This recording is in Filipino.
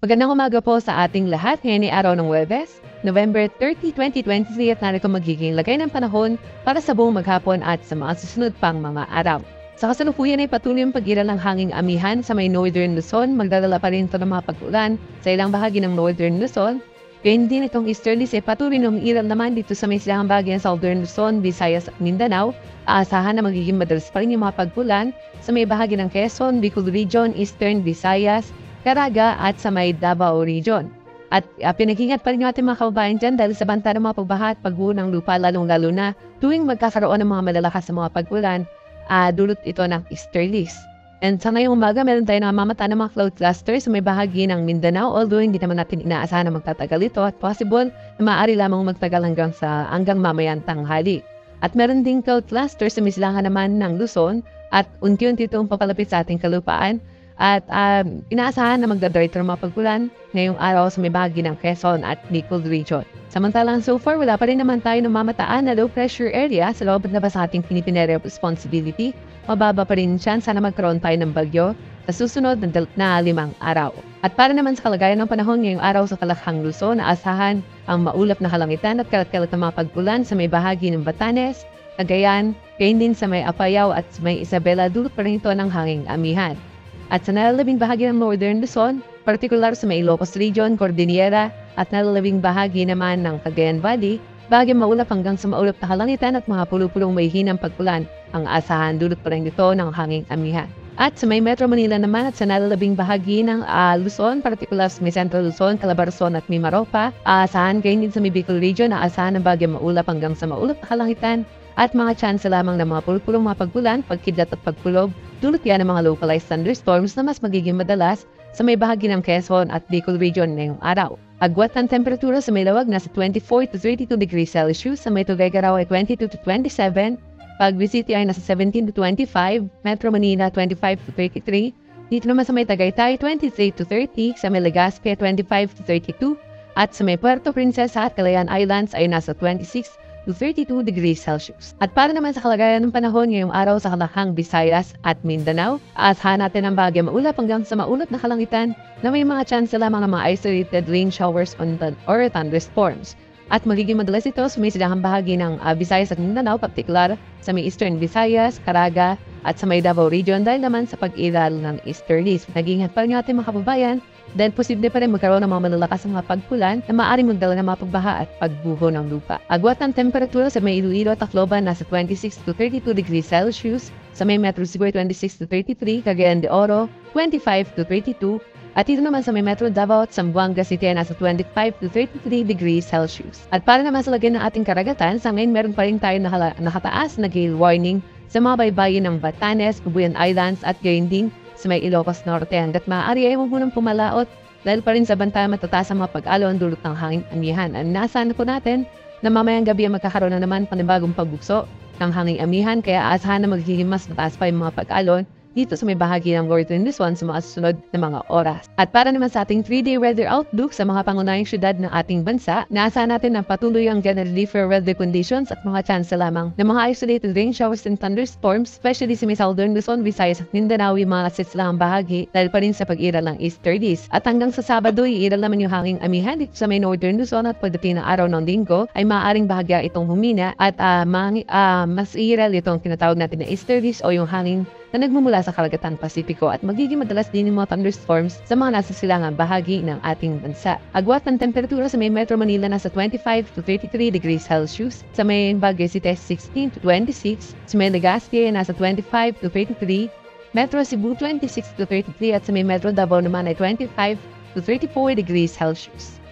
Magandang umaga po sa ating lahat. Ngayon ay araw ng Huwebes, November 30, 2023 at narito magiging lagay ng panahon para sa buong maghapon at sa mga susunod pang mga araw. Sa kasalukuyan ay patuloy ang pag-iral ng hanging amihan sa may Northern Luzon. Magdadala pa rin ito ng mga pag-ulan sa ilang bahagi ng Northern Luzon. Gayun din itong easterlies ay patuloy ng iral naman dito sa may silangang bahagi ng Southern Luzon, Visayas at Mindanao. Aasahan na magiging madalas pa rin yung mga pag-ulan sa may bahagi ng Quezon, Bicol Region, Eastern Visayas, Caraga at sa may Davao Region. At pinag-ingat pa rin yung ating mga kababayan dyan dahil sa banta ng mga pagbaha at pagguho ng lupa lalong-lalo na tuwing magkakaroon ng mga malalakas na mga pag-ulan, dulot ito ng easterlies. And sa ngayong umaga, meron tayo namamata ng mga cloud clusters sa may bahagi ng Mindanao, although hindi naman natin inaasahan na magtatagal ito at possible na maaari lamang magtagal hanggang mamayang tanghali. At meron ding cloud clusters sa misilangan naman ng Luzon at unti-unti itong papalapit sa ating kalupaan. At inaasahan na magdadry ito ng mga pag-ulan ngayong araw sa may bahagi ng Quezon at Bicol Region. Samantalang so far, wala pa rin naman tayo namamataan na low pressure area sa loob na ba sa ating Philippine Area of Responsibility. Mababa pa rin chance na magkaroon tayo ng bagyo sa susunod na 5 araw. At para naman sa kalagayan ng panahon ngayong araw sa Kalakhang Luzon, naasahan ang maulap na kalangitan at kalat-kalat na mga pag-ulan sa may bahagi ng Batanes, Cagayan, gayon din sa may Apayao at sa may Isabela, dulot pa rin ito ng hanging amihan. At sa nalalabing bahagi ng Northern Luzon, partikular sa may Ilocos Region, Cordillera at nalalabing bahagi naman ng Cagayan Valley, bagyang maulap hanggang sa maulap na kalangitan at mga pulupulong may hinang pag-ulan ang asahan, dulot pa rin ito ng hanging amihan. At sa may Metro Manila naman at sa nalalabing bahagi ng Luzon, partikular sa may Central Luzon, Calabarzon at Mimaropa, aasahan gayon din sa may Bicol Region na asahan ng bagyang maulap hanggang sa maulap na kalangitan at mga tsansa lamang ng mga pulupulong mga pag-ulan, pagkidlat at pagkulog, dulot yan ng mga localized thunderstorms na mas magiging madalas sa may bahagi ng Quezon at Bicol Region ngayong araw. Agwat ng temperatura sa may lawag nasa 24 to 32 degrees Celsius, sa may Tuguegarao ay 22 to 27, Pag-Visiti ay nasa 17 to 25, Metro Manila 25 to 33, dito naman sa may Tagaytay 23 to 30, sa may Legazpi 25 to 32, at sa may Puerto Princesa at Calayan Islands ay nasa 26 to 32 degrees Celsius. At para naman sa kalagayan ng panahon ngayong araw sa Kalakhang, Visayas at Mindanao, aasahan natin ang bagyang maulap hanggang sa maulap na kalangitan na may mga chance lamang ng mga isolated rain showers or thunderstorms. At magiging madalas ito sa may silangang bahagi ng Visayas at Mindanao, partikular sa may Eastern Visayas, Caraga at sa may Davao Region dahil naman sa pag-iral ng easterlies. Nag-iingat pa rin yung ating mga kababayan dahil posible pa rin magkaroon ng mga malalakas na mga pagpulan na maaaring magdala ng mga pagbaha at pagbuho ng lupa. Agwat ng temperatura sa may Iloilo at Tacloban nasa 26 to 32 degrees Celsius, sa may Metro Cebu 26 to 33, Cagayan de Oro 25 to 32, at dito naman sa may Metro Davao at Zamboanga City nasa 25 to 33 degrees Celsius. At para naman sa lagay ng ating karagatan, sa ngayon meron pa rin tayo nakataas na gale warning sa mga baybayin ng Batanes, Bubuyan Islands at gayon din sa may Ilocos Norte. Hanggat maaari ay huwag munang pumalaot dahil pa rin sa banta matataas ang mga pag-alon dulot ng hangin amihan. Inaasahan po natin na mamayang gabi ang magkakaroon na naman panibagong pagbukso ng hangin amihan, kaya aasahan na magiging mas mataas pa yung mga pag-alon dito sa may bahagi ng Northern Luzon sa mga susunod na mga oras. At para naman sa ating 3-day weather outlook sa mga pangunahing syudad ng ating bansa, naasahan natin na patuloy ang generally fair weather conditions at mga chance lamang ng mga isolated rain showers and thunderstorms, especially sa may Southern Luzon, Visayas at Mindanao, yung mga silang bahagi dahil pa rin sa pag-iral ng easterlies. At hanggang sa Sabado, iiral naman yung hanging amihan dito sa may Northern Luzon at pagdating ng araw ng Linggo ay maaaring bahagya itong humina at mas iiral itong tinatawag natin na easterlies o yung hangin na nagmumula sa Karagatan Pasipiko at magiging madalas din yung mga thunderstorms sa mga nasa silangang bahagi ng ating bansa. Agwat ng temperatura sa may Metro Manila nasa 25 to 33 degrees Celsius, sa may Baguio City 16 to 26, sa may Legazpi nasa 25 to 33, Metro Cebu 26 to 33 at sa may Metro Davao naman ay 25 to 34 degrees Celsius.